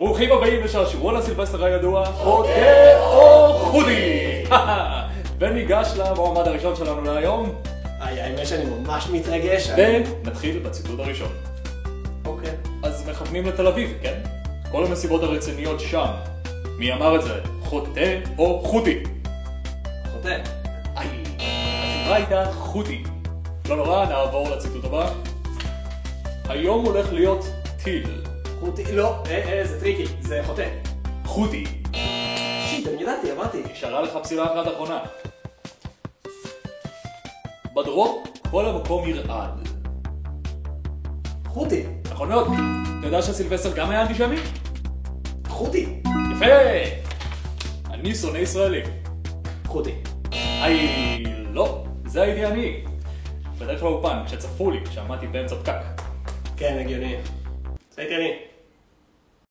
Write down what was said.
ברוכים הבאים לשעשועון הסילבסטר הידוע, חוטא או חודי! וניגש למועמד הראשון שלנו להיום. האמת שאני ממש מתרגש. ונתחיל בציטוט הראשון. אוקיי. אז מכוונים לתל אביב, כן? כל המסיבות הרציניות שם. מי אמר את זה? חוטא או חודי? חוטא. התשובה הייתה חודי. לא נורא, נעבור לציטוט הבא. היום הולך להיות טיל. חוטי, לא, זה טריקי, זה חוטא. חודי. שיט, אני ידעתי, אמרתי. נשארה לך פסילה אחת אחרונה. בדרום כל המקום ירעד. חוטי. נכון מאוד. אתה יודע שהסילבסטר גם היה אנטישמי? חוטי. יפה! אני שונא ישראלים. חוטי. לא, זה הייתי אני. בדרך כלל אופן, כשצפו לי, כשעמדתי באמצע פקק. כן, הגיוני. זה הייתי אני.